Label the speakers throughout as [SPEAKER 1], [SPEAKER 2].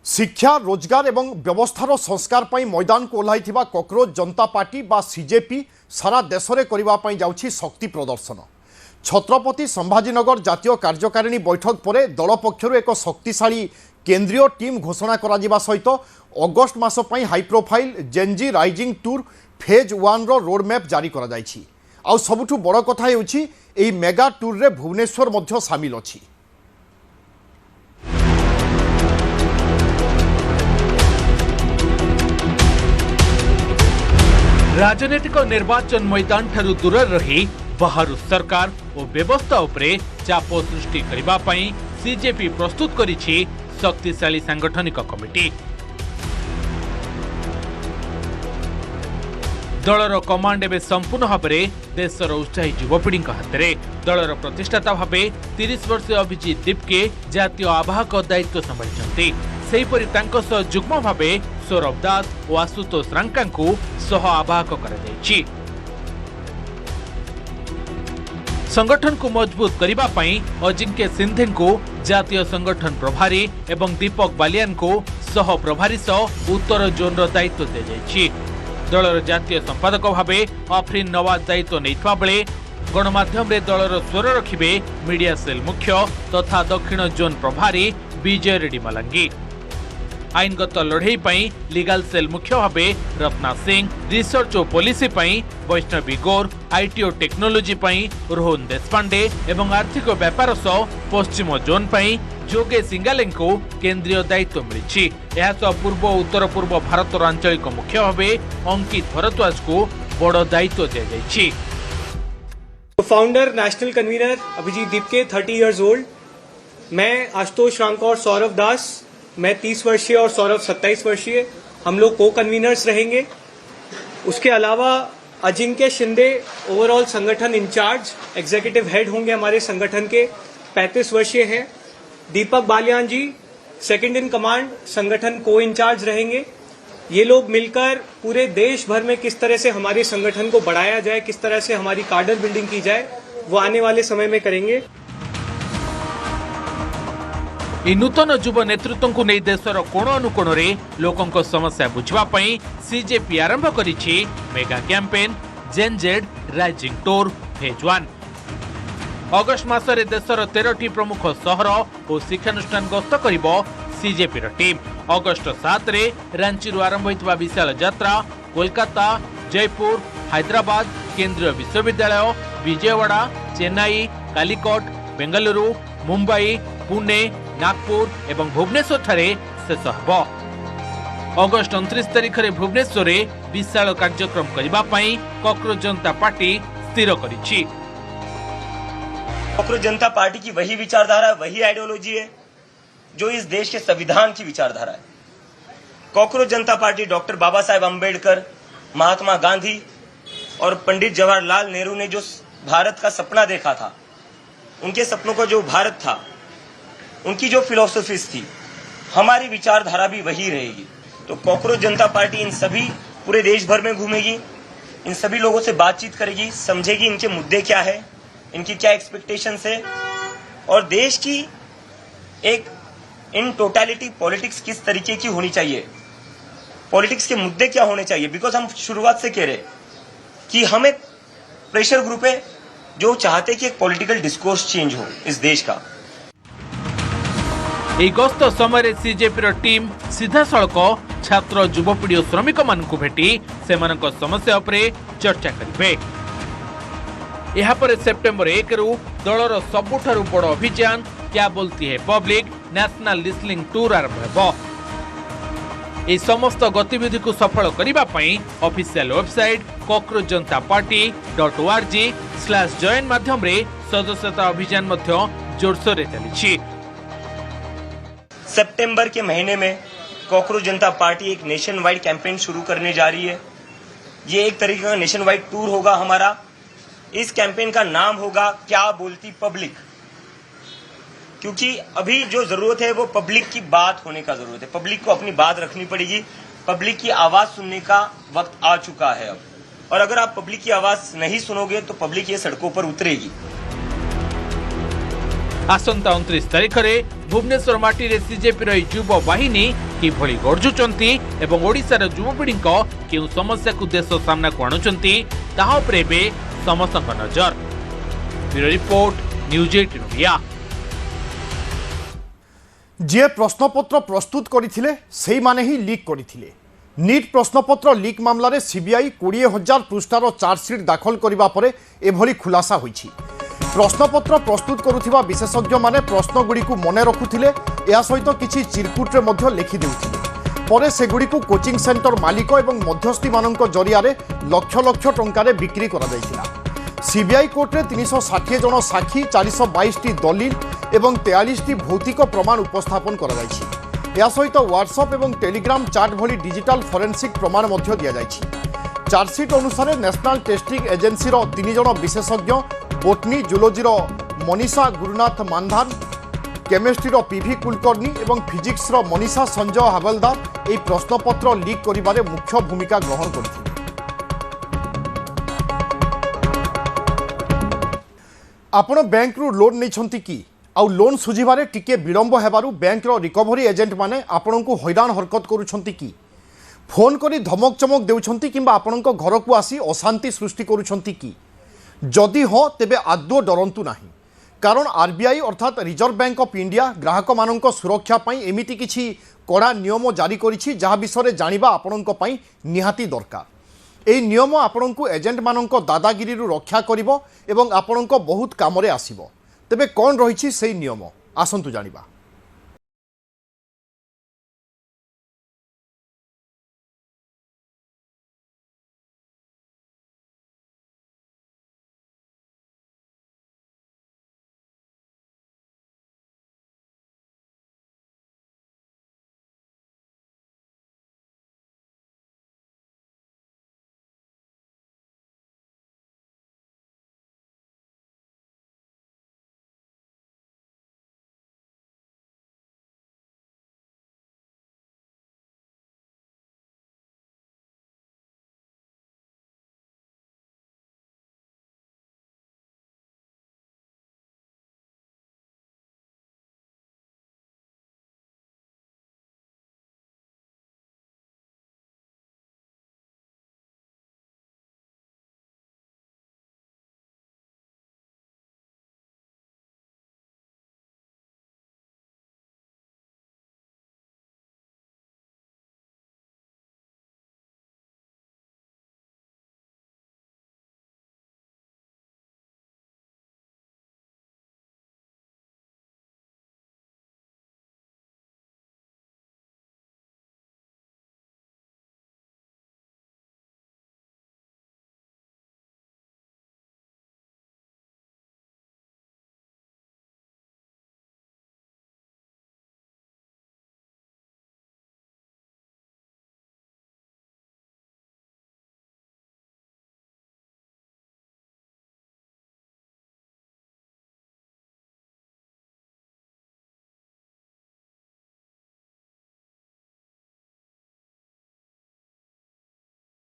[SPEAKER 1] शिक्षा रोजगार एवं व्यवस्थार संस्कार पर मैदान को ओह्लाई कॉकरोच जनता पार्टी बा सीजेपी सारा देश में करने जाउछि शक्ति प्रदर्शन। छत्रपति संभाजीनगर जातीय कार्यकारिणी बैठक पर दल पक्षर एक शक्तिशाली केंद्रीय टीम घोषणा करा सहित अगस्ट मास high profile Gen Z rising tour phase 1 रो रोडमैप जारी करा जाइछि। आउ सबुठु बड़ कथा हेउछि एही मेगा टूर रे भुवनेश्वर मध्य शामिल अछि।
[SPEAKER 2] राजनीतिक निर्वाचन मैदान ठारू दूर रही बाहर सरकार और व्यवस्था उपरे चाप सृष्टि करबा पई सीजेपी प्रस्तुत करिछि शक्तिशाली सांगठनिक कमिटी। दलर कमांड एवं संपूर्ण भाव में देशर उत्साही युवपीढ़ी हाथ में। दलर प्रतिष्ठाता भाव 30 वर्षीय अभिजीत दीपके जातीय आवाहक दायित्व संभाली। सेहीपरि तांको सह जुग्म भाव सौरभ दास और आशुतोष रांका सह आवाहक कर संगठन को मजबूत करने पई अजिंक्य सिंधे को जातीय संगठन प्रभारी एवं दीपक बालियान को सह प्रभारी सह उत्तर जोन दायित्व दी जाइछि। दलर जातीय संपादक भाव अफरीन नवाज दायित्व नहीं बेले गणमाध्यम रे दलर स्वर रखिबे मीडिया सेल मुख्य तथा दक्षिण जोन प्रभारी विजय रेड्डी मलंगी। आईनगत लड़ई पई लीगल सेल मुख्य भावे रत्ना सिंह, रिसर्च और पॉलिसी पई वैष्णवी गौर, आईटी और टेक्नोलोजी पई रोहन देशपांडे एवं आर्थिक व्यापार सह पश्चिम जोन पई जोगे सिंगाले को केंद्रीय दायित्व मिली। पूर्व और उत्तर पूर्व भारत आंचलिक मुख्य भावे अंकित भरद्वाज को बड़ दायित्व दी।
[SPEAKER 3] Founder national convener Abhijeet Dipke 30 years old, मैं आशुतोष रांका और सौरभ दास, मैं 30 वर्षीय और सौरभ 27 वर्षीय, हम लोग को कन्वीनर्स रहेंगे। उसके अलावा अजिंक्य शिंदे ओवरऑल संगठन इंचार्ज एग्जीक्यूटिव हेड होंगे हमारे संगठन के, 35 वर्षीय हैं। दीपक बालियान जी सेकंड इन कमांड संगठन को इंचार्ज रहेंगे। ये लोग मिलकर पूरे देश भर में किस तरह से हमारे संगठन को बढ़ाया जाए, किस तरह से हमारी कार्डर बिल्डिंग की जाए, वो आने वाले समय में करेंगे।
[SPEAKER 2] नूतन युव नेतृत्व को नहीं देशर कोण अनुकोण रे लोकों समस्या बुझवा पई सीजेपी आरंभ करिछि mega campaign Gen Z rising tour phase 1। August मासरे देशर 13टी प्रमुख सहर और शिक्षानुष्ठान गस्त करिबो सीजेपी टीम। अगस्ट 7 रे रांची रु आरंभ होइतबा विशाल यात्रा कोलकाता, जयपुर, हैदराबाद, केंद्रीय विश्वविद्यालय, विजयवाड़ा, चेन्नई, कालिकट, बेंगलुरु, मुंबई, पुणे, नागपुर एवं भुवनेश्वर ठारे शेष हबो। अगस्ट 29 तारिख रे भुवनेश्वर रे विशाल कार्यक्रम करिबा पई कॉकरोच जनता पार्टी स्थिर करिछि।
[SPEAKER 4] कॉकरोच जनता पार्टी की वही विचारधारा, वही आइडियोलॉजी है जो इस देश के संविधान की विचारधारा है। कॉकरोच जनता पार्टी डॉक्टर बाबा साहेब अम्बेडकर, महात्मा गांधी और पंडित जवाहरलाल नेहरू ने जो भारत का सपना देखा था, उनके सपनों का जो भारत था, उनकी जो फिलॉसफीज थी, हमारी विचारधारा भी वही रहेगी। तो कॉकरोच जनता पार्टी इन सभी पूरे देश भर में घूमेगी, इन सभी लोगों से बातचीत करेगी, समझेगी इनके मुद्दे क्या है, इनकी क्या एक्सपेक्टेशंस है और देश की एक इन टोटलिटी पॉलिटिक्स किस तरीके की होनी चाहिए, पॉलिटिक्स के मुद्दे क्या होने चाहिए। बिकॉज हम शुरुआत से कह रहे कि हम एक प्रेशर ग्रुप है जो चाहते कि एक पॉलिटिकल डिस्कोर्स चेंज हो इस देश का।
[SPEAKER 2] এই গস্ত সময় सीजेपी टीम सीधा सड़क छात्र युवपीढ़ी और श्रमिक मान भेटी सेमानक समस्या उपरे चर्चा करेंगे। सेप्टेम्बर 1 रु दलर सबुठारु बड़ अभियान क्या बोलती है पब्लिक नेशनल लिसनिंग टूर आरंभ हो। यह समस्त गतिविधि को सफल करने ऑफिशियल वेबसाइट कॉकरोच जनता party.org/join माध्यम रे सदस्यता अभियान जोरसोर चली।
[SPEAKER 4] सितंबर के महीने में कॉकरोच जनता पार्टी एक नेशन वाइड कैंपेन शुरू करने जा रही है। ये एक तरीके का नेशन वाइड टूर होगा हमारा। इस कैंपेन का नाम होगा क्या बोलती पब्लिक, क्योंकि अभी जो जरूरत है वो पब्लिक की बात होने का जरूरत है। पब्लिक को अपनी बात रखनी पड़ेगी, पब्लिक की आवाज सुनने का वक्त आ चुका है अब। और अगर आप पब्लिक की आवाज नहीं सुनोगे तो पब्लिक ये सड़कों पर उतरेगी।
[SPEAKER 2] आसंता 29 तारिख में भुवनेश्वर माटी रे सीजेपी रो युव बाहिनी किभली गरजुचंती एवं ओडिशार युवपीढ़ी केउ समस्या को देश सामना को आणुचंती ताहा उपरे बे समस्तक नजर। Bureau report news 18 India.
[SPEAKER 1] जे प्रश्नपत्र प्रस्तुत करथिले सेही माने ही लीक करथिले। नीट प्रश्नपत्र लीक मामला रे सीबीआई 20,000 पृष्ठार चार्जसीट दाखल करिबा परे एभली खुलासा होईछि। प्रश्नपत्र प्रस्तुत करुथिबा विशेषज्ञ माने प्रश्नगुड़ी को मने रखुथिले, या सहित किछि चिरकुटरे मध्य लिखि देउथिले। परे सेगुड़ी को कोचिंग सेंटर मालिक एवं मध्यस्थी मानक जरिया रे लक्ष लक्ष टंकारे बिक्री करा जायतिला। सीबीआई कोर्ट रे 360 जन साक्षी, 422 टी दलिल एवं 43 टी भौतिक प्रमाण उपस्थापन करा जायछि। या सहित व्हाट्सएप एवं टेलीग्राम चाट भली डिजिटल फोरेंसिक प्रमाण मध्य दिया जायछि। चार्जसीट अनुसार नेशनल टेस्टिंग एजेंसी रो 3 जन विशेषज्ञ, बोटनी जूलोजी रो मनीषा गुरुनाथ मानधान, केमिस्ट्री रो पीवी कुलकर्णी एवं फिजिक्स रो मनीषा संजय हावलदार एई प्रश्नपत्र लीक करिबारे मुख्य भूमिका ग्रहण करथिले। आपण बैंक रु लोन नहीं कि आउ लोन सुझिबारे टिके विलंब हेबारु बैंक रो रिकवरी एजेंट माने आपण को हैरान हरकत करूछंती कि फोन करी धमक चमक देउछंती किंबा आपण को घर को आसी अशांति सृष्टि करूछंती कि जदि हो तेबे आदौ डरंतु नाही। कारण आरबीआई अर्थात रिजर्व बैंक ऑफ इंडिया ग्राहक मानक सुरक्षा पई एमिति किछि कड़ा नियम जारी करिछि जहा विषय जानिबा आपण को पई निहाती दरकार। एई नियम आपण को एजेंट मानक दादागिरी रु रक्षा करिवो एवं आपण को बहुत कामरे आसीबो। तेबे कोन रहिछि सेई नियम आसंतु जानिबा।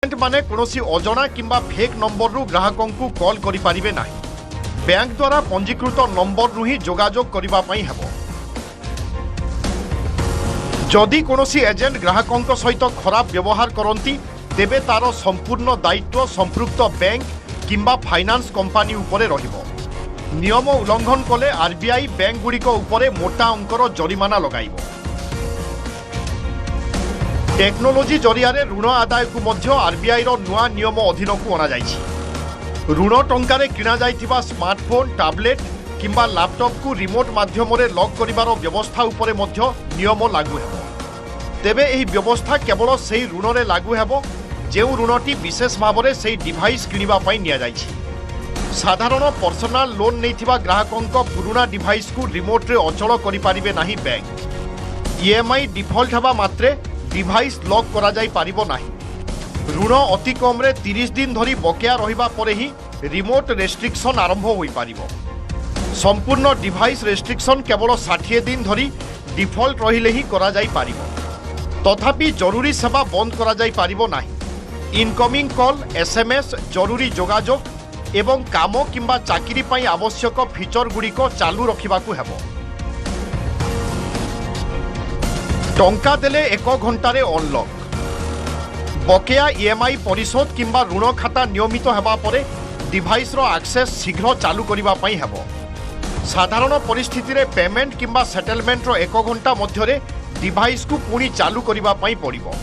[SPEAKER 1] माने कोनोसी अजणा किंबा फेक नंबर रु ग्राहकों को कॉल करि परिबे नाही। बैंक द्वारा पंजीकृत नंबर रु ही जोगाजोग करिबा पई हेबो। जदि कोनोसी एजेंट ग्राहकों सहित खराब व्यवहार करंती तेबे तार संपूर्ण दायित्व संपृक्त बैंक किंबा फाइनान्स कंपनी उपरे रहिबो। नियम उल्लंघन कले आरबीआई बैंक गुड़िक उपरे मोटा अंकर जरिमाना लगाइबो। टेक्नोलोजी जरिया ऋण आदाय को मध्य आरबीआई रो नुआ नियम अधीन को अना जाइछि। ऋण टंकारे किना जाइथिबा स्मार्टफोन, टैबलेट किंबा लैपटॉप को रिमोट माध्यम रे लॉक करिवार व्यवस्था उपरे मध्य नियम लागू हेबो। तेबे एही व्यवस्था केवल सेही ऋण रे लागू हेबो जेउ ऋणटी विशेष भाव में सेही डिवाइस किनिबा पई निया जाइछि। साधारण पर्सनल लोन नैथिबा ग्राहकों पुराना डिवाइस को रिमोट रे अचल करि पारिबे नाही बैंक। ईएमआई डिफॉल्ट हेबा मात्रे डिवाइस लॉक करा जाई पारिबो नाही। ऋण अति कम रे 30 दिन धरी बकेया रहिबा परे ही रिमोट रेस्ट्रिक्शन आरंभ होई पारिबो। संपूर्ण डिवाइस रेस्ट्रिक्शन केवल 60 दिन धरी डिफॉल्ट रहिले ही करा जाई पारिबो। तथापि जरूरी सेवा बंद करा जाई पारिबो नाही। इनकमिंग कॉल, एसएमएस, जरूरी जोगाजोग एवं काम किंबा चाकरी पई आवश्यक फीचर गुड़िक चालू रखिबाकू हेबो। टंका देले 1 घंटारे अनलॉक। बकेया ईएमआई परिशोध किंबा ऋण खाता नियमित हेबा परे डिवाइस रो एक्सेस शीघ्र चालू करिबा पई हेबो। साधारण परिस्थिति रे पेमेंट किंबा सेटलमेंट रो 1 घंटा मध्यरे डिवाइस को पुणी चालू करिबा पई पड़िबो।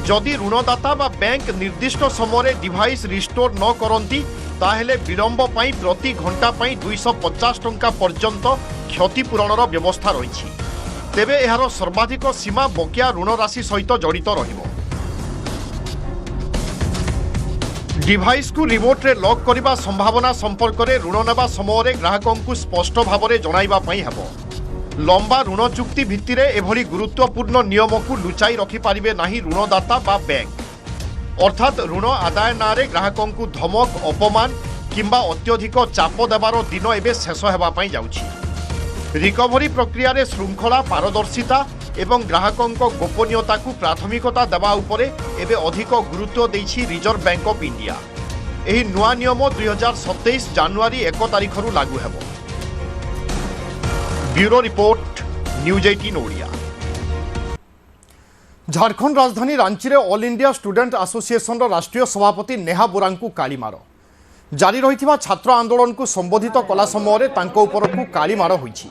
[SPEAKER 1] जदि ऋणदाता बा बैंक निर्दिष्ट समय डिवाइस रिस्टोर न करंती ताहेले विलंब पई प्रति घंटा पई 250 टंका पर्यंत क्षतिपूरणर व्यवस्था रही। तेबे एहार सर्वाधिक सीमा बकेया ऋण राशि सहित जड़ित रहिबो। डिवाइस को रिमोट रे लॉक करिबा संभावना संपर्क में ऋण नेबा समय ग्राहकों को स्पष्ट भाव में जणाइबा पई हेबो। लंबा ऋण चुक्ति भित्ति रे एभली गुरुत्वपूर्ण नियम को लुचाई रखि पारिबे नाही ऋणदाता बा बैंक। अर्थात ऋण आदाय नारे ग्राहकों को धमक अपमान किंबा अत्यधिक चाप देवार दिन एबे शेष हेबा पई जाउछि। रिकवरी प्रक्रिया रे श्रृंखला पारदर्शिता एवं ग्राहकों गोपनीयता को प्राथमिकता देवा उपरे एबे अधिक गुरुत्व देछि रिजर्व बैंक ऑफ इंडिया। एही नुआ नियम 2027 जनवरी 1 तारिख रु लागू हेबो। Bureau report news 18 Odia. Jharkhand राजधानी रांची रे ऑल इंडिया स्टूडेंट एसोसिएशन राष्ट्रीय सभापति नेहा बोरा को कालीमार जारी रही छात्र आंदोलन को संबोधित कला समय कालीमार होईछि।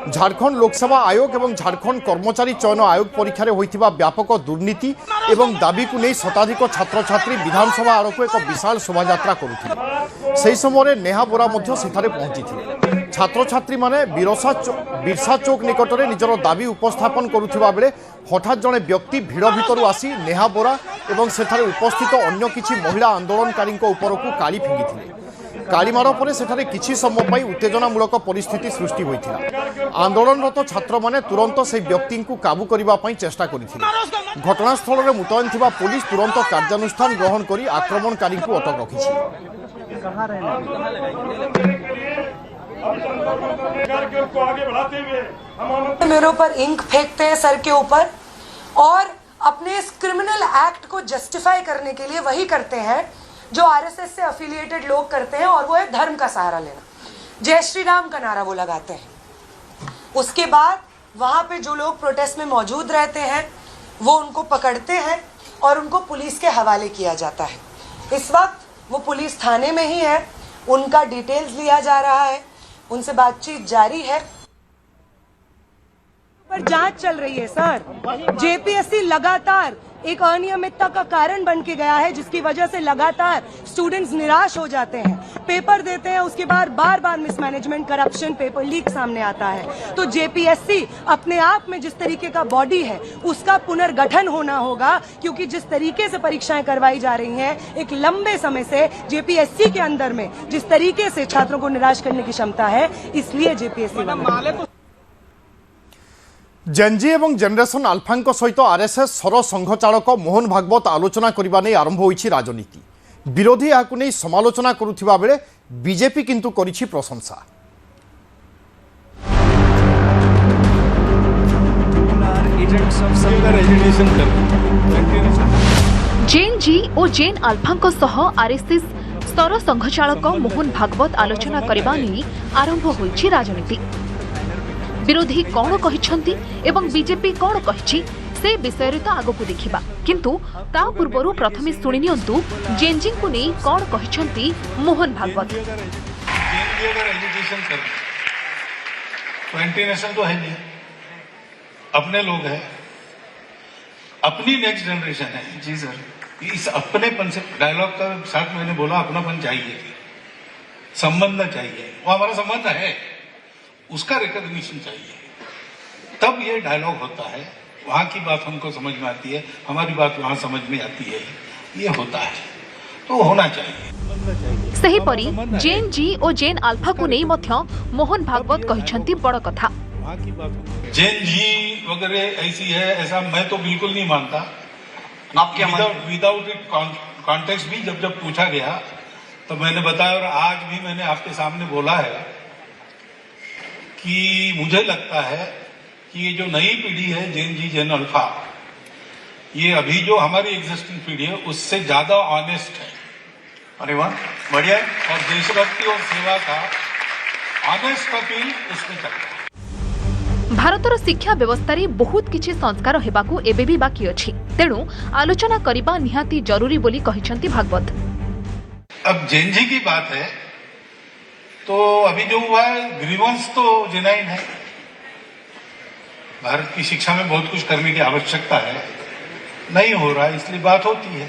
[SPEAKER 1] झारखंड लोकसेवा आयोग एवं झारखंड कर्मचारी चयन आयोग परीक्षा रे होइथिबा व्यापक दुर्नीति एवं दाबी को नहीं शताधिक छात्र छात्री विधानसभा आड़क एक विशाल शोभायात्रा करुथिले। सेही समय नेहा बोरा मध्य सेठारे पहुंचीथिले। छात्र छात्री माने बिरसा चौक निकट में निजर दाबी उपस्थापन करुथिबा बेले हठात जड़े व्यक्ति भिड़ भितर आसी नेहा बोरा एवं सेठारे उपस्थित अन्य किछि महिला आंदोलनकारी उपरकू काली फिंगिथिले। कालीमार पर सेठारे किछि समय पाई उत्तेजनामूलक परिस्थिति सृष्टि होइथिला। आंदोलनरत छात्र माने तुरंत से व्यक्ति को काबू करिबा पई चेष्टा करिथिले। घटनास्थल में मुतयन थिबा पुलिस तुरंत कार्यानुष्ठान ग्रहण करी आक्रमणकारी को अटक रखिछि।
[SPEAKER 5] मेरे ऊपर इंक फेंकते हैं सर के ऊपर और अपने इस क्रिमिनल एक्ट को जस्टिफाई करने के लिए वही करते हैं जो आरएसएस से एफिलिएटेड लोग करते हैं, और वो है धर्म का सहारा लेना। जय श्री राम का नारा वो लगाते हैं। उसके बाद वहाँ पे जो लोग प्रोटेस्ट में मौजूद रहते हैं वो उनको पकड़ते हैं और उनको पुलिस के हवाले किया जाता है। इस वक्त वो पुलिस थाने में ही है, उनका डिटेल्स लिया जा रहा है, उनसे बातचीत जारी है। पर जांच चल रही है सर। जेपीएससी लगातार एक अनियमितता का कारण बन के गया है, जिसकी वजह से लगातार स्टूडेंट्स निराश हो जाते हैं, पेपर देते हैं, उसके बाद बार बार मिसमैनेजमेंट, करप्शन, पेपर लीक सामने आता है। तो जेपीएससी अपने आप में जिस तरीके का बॉडी है उसका पुनर्गठन होना होगा, क्योंकि जिस तरीके से परीक्षाएं करवाई जा रही हैं एक लंबे समय से जेपीएससी के अंदर में जिस तरीके से छात्रों को निराश करने की क्षमता है, इसलिए जेपीएससी
[SPEAKER 1] जेनजी एवं जेनरेशन आल्फा सहित आरएसएस सर संघ चालक मोहन भागवत आलोचना करने नहीं आरंभ होईछि राजनीति। विरोधी याकु नहीं समालोचना करुथिबा बेले बीजेपी किंतु करिछि प्रशंसा।
[SPEAKER 6] जेन जी और जेन आल्फा सह आरएसएस स्तर संघ चालक मोहन भागवत आलोचना करबा नहीं आरंभ होईछि राजनीति। विरोधी कौन कहिछंती एवं बीजेपी कौन कहिछि से विषय रे तो आगो को देखिबा, किंतु ता पूर्वरु प्रथमे सुनि नियंतु जेनजी को नै कौन कहिछंती मोहन भागवत।
[SPEAKER 7] जेनजी अगर एजुकेशन कर तो इंटीग्रेशन तो है नहीं, अपने लोग हैं, अपनी नेक्स्ट जनरेशन है। जी सर, इस अपनेपन से डायलॉग का साथ मैंने बोला अपनापन चाहिए, संबंध चाहिए, वो हमारा संबंध है, उसका रिकॉग्निशन चाहिए, तब ये डायलॉग होता है। वहां की बात हमको समझ में आती है, हमारी बात वहां समझ में आती है, ये होता है, तो होना चाहिए।
[SPEAKER 6] सही परी जेन जी और जेन आल्फा को नहीं मध्य मोहन भागवत कहिछंती बड़ कथा।
[SPEAKER 7] जेन जी वगैरह ऐसी है, ऐसा मैं तो बिल्कुल नहीं मानता। विदाउट इट कॉन्टेक्स्ट भी जब पूछा गया तो मैंने बताया, और आज भी मैंने आपके सामने बोला है कि मुझे लगता है कि ये जो नई पीढ़ी है जेन जी जेन अल्फा, ये अभी जो हमारी एग्जिस्टिंग पीढ़ी है उससे ज्यादा ऑनेस्ट है, अरे वाह, बढ़िया है। और देशभक्ति और सेवा का ऑनेस्ट अपील इसमें चलता है।
[SPEAKER 6] भारतर शिक्षा व्यवस्था बहुत किछि संस्कार हेबाकू एबे भी बाकी अछि, तेणु आलोचना करिबा निहाती जरूरी बोली कहिसंती भागवत।
[SPEAKER 7] अब जेनजी की बात है तो अभी जो हुआ है ग्रीवेंस तो जेन्युइन है। भारत की शिक्षा में बहुत कुछ करने की आवश्यकता है, नहीं हो रहा है, इसलिए बात होती है,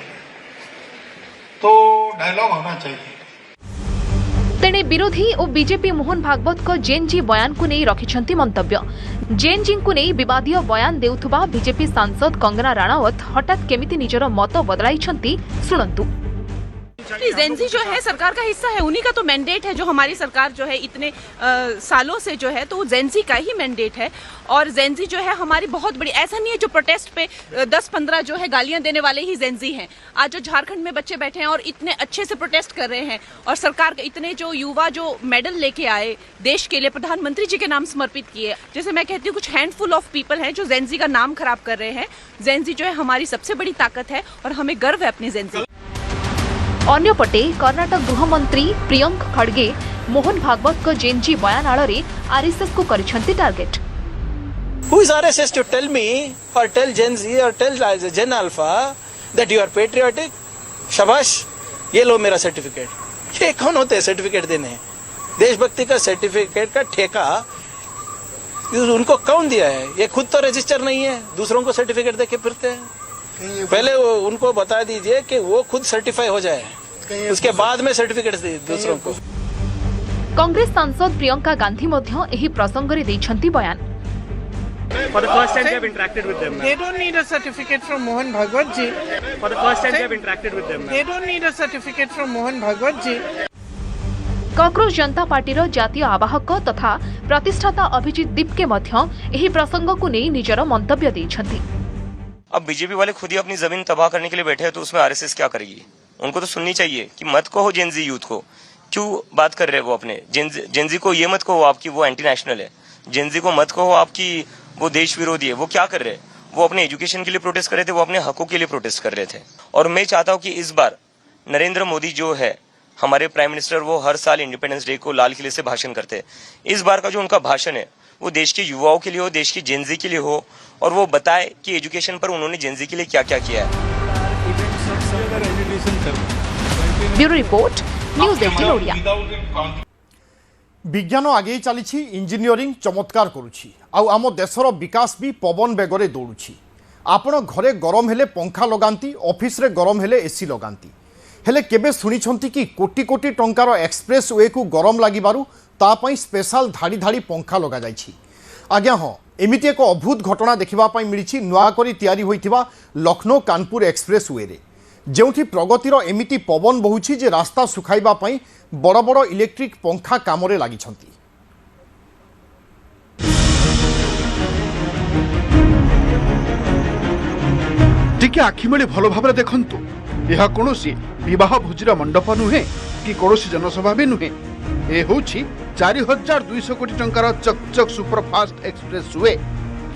[SPEAKER 7] तो डायलॉग होना चाहिए।
[SPEAKER 6] तेणे विरोधी और बीजेपी मोहन भागवत को जेएनजी बयान को नहीं रखिछंती मंतव्य। जेएनजी को नहीं विवादीय बयान देउथुबा बीजेपी सांसद कंगना राणावत हठात केमिति निजर मत बदलाइछंती सुनंतु।
[SPEAKER 8] जेनजी जो है सरकार का हिस्सा है, उन्हीं का तो मैंडेट है। जो हमारी सरकार जो है इतने सालों से जो है तो जेनजी का ही मैंडेट है। और जेनजी जो है हमारी बहुत बड़ी, ऐसा नहीं है जो प्रोटेस्ट पे 10-15 जो है गालियां देने वाले ही जेनजी हैं। आज जो झारखंड में बच्चे बैठे हैं और इतने अच्छे से प्रोटेस्ट कर रहे हैं, और सरकार के इतने जो युवा जो मेडल लेके आए देश के लिए, प्रधानमंत्री जी के नाम समर्पित किए, जैसे मैं कहती हूँ कुछ हैंडफुल ऑफ पीपल हैं जो जेनजी का नाम खराब कर रहे हैं। जेनजी जो है हमारी सबसे बड़ी ताकत है और हमें गर्व है अपनी जेनजी।
[SPEAKER 6] अन्यपटे कर्नाटक गृहमंत्री प्रियंक खड़गे मोहन भागवत को जेएनजी बयान आड़े आरएसएस को करिसेंती target.
[SPEAKER 9] Who is RSS to tell me or tell Gen Z or tell Gen Alpha that you are patriotic? शाबाश, ये लो मेरा सर्टिफिकेट। ये कौन होते हैं सर्टिफिकेट देने? देशभक्ति का सर्टिफिकेट का ठेका उनको कौन दिया है? ये खुद तो रजिस्टर नहीं है, दूसरों को सर्टिफिकेट देके फिरते हैं। पहले उनको बता दीजिए कि वो खुद सर्टिफाई हो जाए, उसके बाद में सर्टिफिकेट दे दूसरों को।
[SPEAKER 6] कांग्रेस सांसद प्रियंका गांधी मध्य एही प्रसंग रे दैछंती बयान।
[SPEAKER 3] For the first time they have interacted with them.
[SPEAKER 9] They don't need a certificate from Mohan Bhagwat ji.
[SPEAKER 3] For the first time they have interacted with them.
[SPEAKER 9] They don't need a certificate from Mohan Bhagwat ji.
[SPEAKER 6] Congress जनता पार्टीर जातीय आवाहक तथा प्रतिष्ठाता अभिजीत दीप के मध्य एही प्रसंग को नहीं निजर मंतव्य दैछंती।
[SPEAKER 4] अब BJP वाले खुद ही अपनी जमीन तबाह करने के लिए बैठे हैं, तो उसमें आरएसएस क्या करेगी? उनको तो सुननी चाहिए कि मत कहो जेनजी यूथ को, क्यों बात कर रहे हो वो अपने जेनजी को? ये मत कहो आपकी वो एंटी नेशनल है, जेनजी को मत कहो आपकी वो देश विरोधी है। वो क्या कर रहे हैं? वो अपने एजुकेशन के लिए प्रोटेस्ट कर रहे थे, वो अपने हकों के लिए प्रोटेस्ट कर रहे थे। और मैं चाहता हूँ कि इस बार नरेंद्र मोदी जो है हमारे प्राइम मिनिस्टर, वो हर साल इंडिपेंडेंस डे को लाल किले से भाषण करते हैं। इस बार का जो उनका भाषण है वो देश के युवाओं के लिए हो, देश की जेनजी के लिए हो, और वो बताए कि एजुकेशन पर उन्होंने जेनजी के लिए क्या क्या किया है।
[SPEAKER 6] Bureau report news 18 Odia.
[SPEAKER 1] विज्ञान आगे चली, इंजीनियरिंग चमत्कार करुछि, आम देशर विकास भी पवन बेगरे दौड़ुछि। आपण घरे गरम हेले पंखा लगांती, ऑफिस रे गरम हेले एसी लगांती, हेले केबे सुनिछंती कि कोटी कोटी टंकार एक्सप्रेस वे को गरम लागिबारु ता पई स्पेशल धाड़ी धाड़ी पंखा लगा जाइछि। आज्ञा हाँ, एमिति एक अद्भुत घटना देखिबा पई मिलिछि नुआकरी तयारी होइथिबा लखनऊ कानपुर एक्सप्रेस वे रे, जेउठी प्रगतिर एमिति पवन बहुछि जे रास्ता सुखाइबा पई बड़ बड़ इलेक्ट्रिक पंखा कामरे लागिछंती।
[SPEAKER 10] टिके आखिमेली भल भाव देखंतु, यह कोनोसी विवाह भोजीर मंडप नुहे कि कोनोसी जनसभा भी नुहे। ए होछि 4200 कोटी टंकार चकचक सुपरफास्ट एक्सप्रेस वे,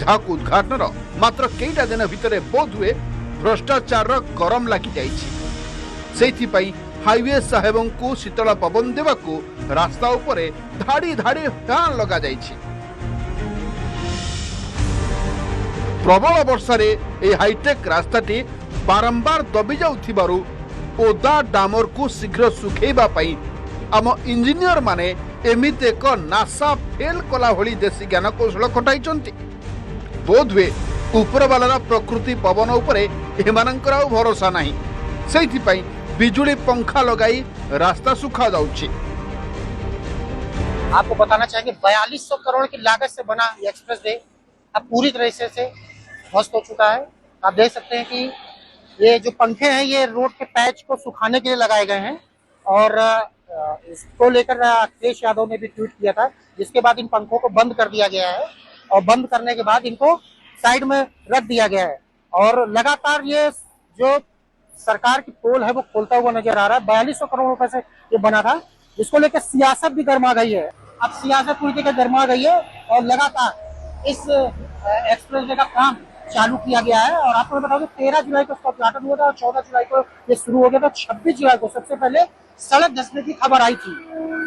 [SPEAKER 10] जहाको उद्घाटन मात्र केईटा दिन भितरे बोध हुए भ्रष्टाचार गरम लगी जाइछि। सेथि पई हाईवे साहेबों को शीतल पवन देवाको रास्ता उपरे धाड़ी धाड़ी फैन लगा जाइछि। प्रबल वर्षा रे ए हाईटेक रास्ताटी बारंबार दबी जाउथिबारु ओदा डामर को शीघ्र सुखेइबा पई आम इंजीनियर माने एमिते एक नासा फेल कला भली देशी ज्ञान कौशल खटाइचंती। बोधवे उपरवालार प्रकृति पवन उपरे एमानंकर आउ भरोसा नाही, सेथि पई बिजुली पंखा लगाई रास्ता सुखा जाउछि।
[SPEAKER 11] आपको बताना चाहेंगे 4200 करोड़ की लागत से बना ये एक्सप्रेस वे अब पूरी तरह से ध्वस्त हो चुका है। आप देख सकते हैं कि ये जो पंखे हैं ये रोड के पैच को सुखाने के लिए लगाए गए हैं, और इसको लेकर अखिलेश यादव ने भी ट्वीट किया था, जिसके बाद इन पंखों को बंद कर दिया गया है, और बंद करने के बाद इनको साइड में रख दिया गया है। और लगातार ये जो सरकार की पोल है वो खोलता हुआ नजर आ रहा है। 4200 करोड़ रुपए से ये बना था, जिसको लेकर सियासत भी गर्मा गई है। अब सियासत पूरी तरह गर्मा गई है और लगातार इस एक्सप्रेस वे का काम चालू किया गया है। और आपको मैं बता दूं 13 जुलाई को इसका उद्घाटन हुआ था और 14 जुलाई को ये शुरू हो गया था। 26 जुलाई को सबसे पहले सड़क धंसने की खबर आई थी।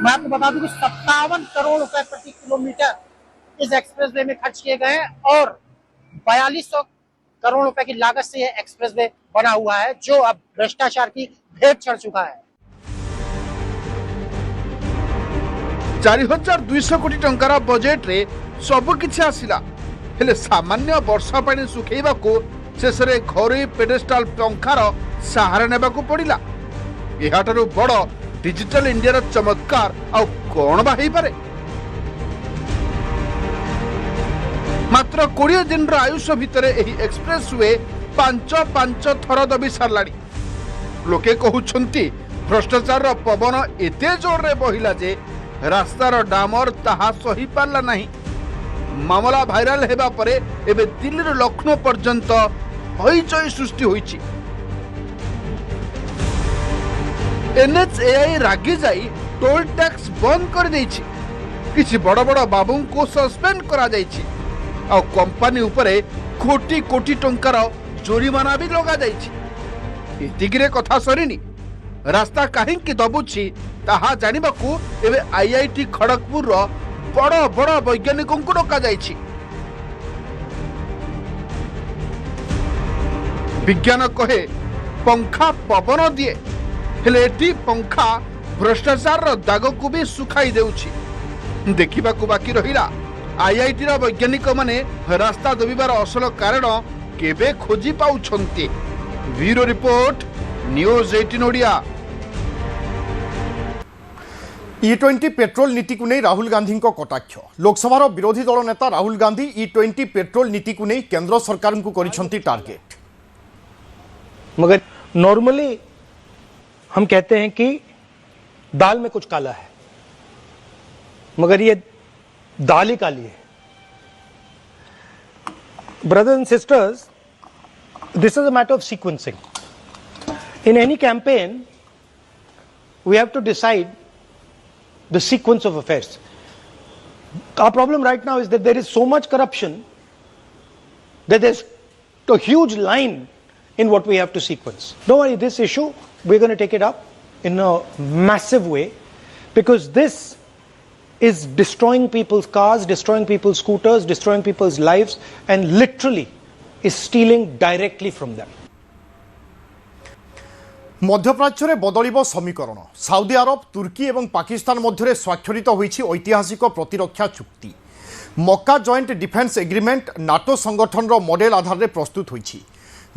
[SPEAKER 11] मैं आपको बता दूं कि 57 करोड़ रुपए प्रति किलोमीटर इस एक्सप्रेसवे में खर्च किए गए हैं और 4200 करोड़ रुपए की लागत से यह एक्सप्रेसवे बना हुआ है, जो अब भ्रष्टाचार की भेंट चढ़ चुका है।
[SPEAKER 10] 4200 कोटी टंकार बजेट रे सब किछि आसिला, हेले सामान्य वर्षा पानी सुखेइबाको शेषरे घरोई पेडेस्टाल पंखार सहारा नेबाको पड़िला। एहाटारु बड़ डिजिटल इंडिया चमत्कार आउ कोन बा हेई पारे? मात्र 20 दिन आयुष भितर एही एक्सप्रेसवे 5 थर दबी सारलाणी। लोके कहउछंती भ्रष्टाचार पवन एते जोर रे बहिला जे रास्तार डामर ताहा सही पारला नहीं। मामला भाइराल हेबा परे एबे दिल्ली लखनऊ पर्यंत हईचई सृष्टि होईछि। एनएचएआई रागी जाई टोल टैक्स बंद कर देछि, किछि बड़ बड़ बाबू को सस्पेंड करा जाइछि आ कंपनी उपरे कोटी कोटी टंकार जोरिमाना भी लगा जाइछि। एतिगिरे कथा सरीनी, रास्ता काहेकि दबुछि ताहा जानिबाकू एबे आईआईटी खड़गपुर रो बड़ बड़ वैज्ञानिकों को डका जाइछि। विज्ञान कहे पंखा पवन दिए, हेले एटी पंखा भ्रष्टाचार रो दाग को भी सुखाई देउछि। देखिबाकू बाकी रहिला आईआईटी रो वैज्ञानिक माने रास्ता दबिबार असल कारण केबे खोजी पाउछंती। Bureau report, news 18 Odia.
[SPEAKER 1] E20 petrol नीति को नहीं राहुल गांधी को कटाक्ष। लोकसभा विरोधी दल नेता राहुल गांधी E20 पेट्रोल नीति को नहीं केंद्र सरकार को करिसेंती टार्गेट।
[SPEAKER 12] मगर नॉर्मली हम कहते हैं कि दाल में कुछ काला है, मगर ये दाल ही काली है। Brothers and sisters, this is a matter of sequencing. In any campaign we have to decide the sequence of affairs. Our problem right now is that there is so much corruption that there's a huge line in what we have to sequence. Don't worry, this issue we're going to take it up in a massive way, because this is destroying people's cars, destroying people's scooters, destroying people's lives, and literally is stealing directly from them.
[SPEAKER 1] मध्यप्राच्य में बदलिब समीकरण। Saudi Arab, तुर्की और पाकिस्तान मध्य स्वाक्षरित होईछि ऐतिहासिक प्रतिरक्षा चुक्ति। मक्का joint defence agreement NATO संगठन model आधार में प्रस्तुत होईछि,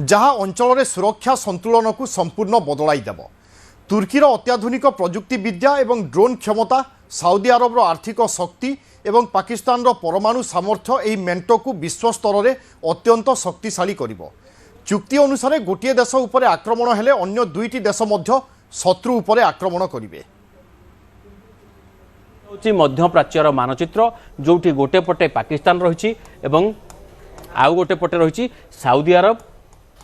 [SPEAKER 1] जहाँ अंचल में सुरक्षा संतुलन को संपूर्ण बदलाई देव। तुर्कीर अत्याधुनिक प्रजुक्ति विद्या और ड्रोन क्षमता, साउदी अरबर आर्थिक शक्ति और पाकिस्तान परमाणु सामर्थ्य यह मेंट को विश्व स्तर में अत्यंत शक्तिशाली करिबो। चुक्ति अनुसार गोटे देश उपरे आक्रमण हेले अन्य दुईटी देश मध्य शत्रु उपरे आक्रमण करिवे।
[SPEAKER 13] मध्यप्राच्यर मानचित्र जोटी गोटे पटे पाकिस्तान रही आउ गोटे पटे रही साउदी अरब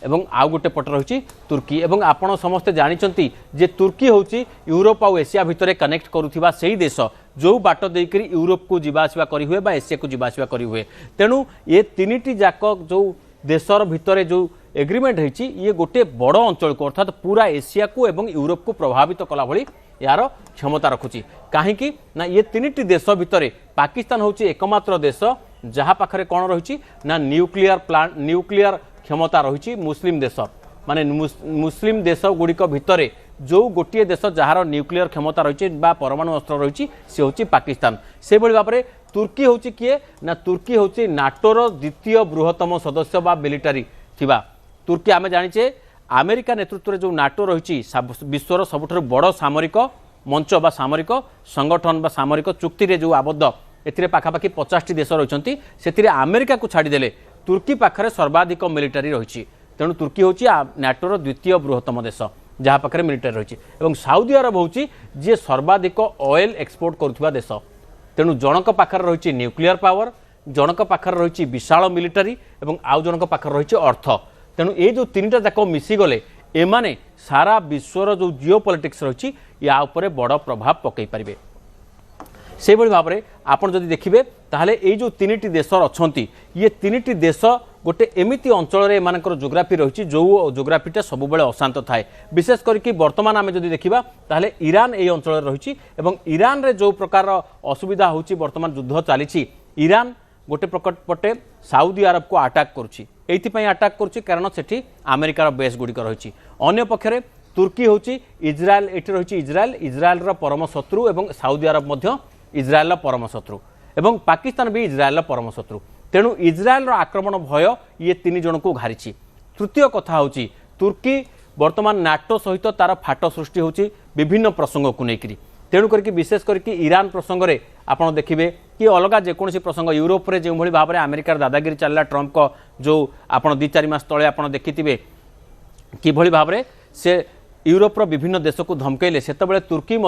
[SPEAKER 13] एवं आउ गोटे पटे रही तुर्की। एवं आपण समस्ते जानिचंती जे तुर्की होची यूरोप और एशिया भितर कनेक्ट करुथिबा सेही देश जो बाट देकरी यूरोप को जीवा आसिबा करी हुए बा एशिया को जीवा आसिबा करी हुए। तेणु ये तीनिटी जाक जो देशर भितर जो एग्रीमेंट है ये गोटे बड़ अंचल को अर्थात पूरा एशिया को एवं यूरोप को प्रभावित कला भली यार क्षमता रखुची। कहीं ना ये तीनिटी देश भितर पाकिस्तान होची एकमात्र देश जहाँ पाखरे कौन रही ना न्यूक्लियर क्षमता रही। मुस्लिम देश माने मुस्लिम देश गुड़िक भितर जो गोटे देश जार न्यूक्लियर क्षमता रही परमाणु अस्त्र रही सी हूँ पाकिस्तान। से भाई भाव में तुर्की हूँ किए ना तुर्की हूँ नाटोर द्वितीय बृहत्तम सदस्य बा मिलिटारी थिबा। तुर्की आमे जानिचे अमेरिका नेतृत्व में जो नाटो रही विश्वर सबुठ बड़ सामरिक मंच बा सामरिक संगठन बा सामरिक चुक्ति रे जो आबद्ध ए पाखापाखि 50टी देश रही से अमेरिका को छाड़देले तुर्की पाखरे सर्वाधिक मिलिटारी रही। तेणु तुर्की हूँ नाटोर द्वितीय बृहत्तम देश जहाँ पाखे मिलिटारी रही। और साउदी अरब हूँ जी सर्वाधिक ऑयल एक्सपोर्ट करुवा देश। तेणु जनक पाखरे रही न्यूक्लियर पावर, जनक पाखरे रही विशाल मिलिटारी और आउ जनक पाखरे रही अर्थ। तेणु ये जो तीनटा जाक मिसीगले एमाने सारा विश्वर जो जिओ पॉलिटिक्स रही या उपरे बड़ प्रभाव पकई पारे। से भाव में आपड़ जदि देखिए ताहले ये जो तीनिटी देश अच्छा ये तीनिटी देश गोटे एमिति अंचल एमानकर जोग्राफी रही जो जोग्राफीटा सब बेले अशांत थाए विशेष करके वर्तमान आम जदि देखा ताहले ईरान ये अंचल रही ईरान रे जो प्रकार असुविधा होची वर्तमान युद्ध चली ईरान गोटे पटे साउदी अरब को अटैक करुच्ची एइथिपाई अटैक करुच्ची कारण सेठी अमेरिकार बेस गुड़िक रही अन्य पक्षरे तुर्की होची इज्राएल एठी रही इज्राएल परम शत्रु एवं साउदी अरब मध्य इज्राएल परम शत्रु एवं पाकिस्तान भी इज्राएल परम शत्रु तेणु इज्राएल आक्रमण भय ये तीन जन को घारी तृतीय कथा होची तुर्की वर्तमान नाटो सहित तार फाट सृष्टि होची विभिन्न प्रसंग को लेकर तेणु करके विशेष करके ईरान प्रसंग में आपड़ देखिए कि अलग जेकोसी प्रसंग यूरोप में जो भाव में अमेरिकार दादागिरी चलला ट्रंप को जो आप 2-4 मास तले आप देखिए कि भाव में से यूरोप विभिन्न देश को धमकैले से तुर्की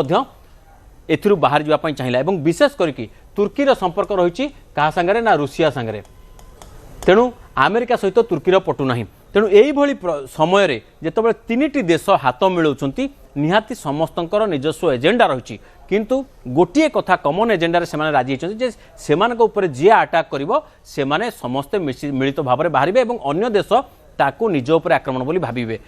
[SPEAKER 13] एथिरु बाहर जावाई चाहिए और विशेष करके तुर्कीर संपर्क रही क्या सांगे ना रूसिया सांगे तेणु अमेरिका सहित तुर्कीर पटुना तेणु यही समय जिते तीन देश हाथ मिलाउछंती निहाती समस्तंकर निजस्व एजेंडा रही किंतु गोटे कथा कमन एजेंडा से राजी होती से जी अटैक करिवो से समस्ते मिलित भाव में बाहर और अन्य देश ताकू निज उपर आक्रमण बोली भाविबे।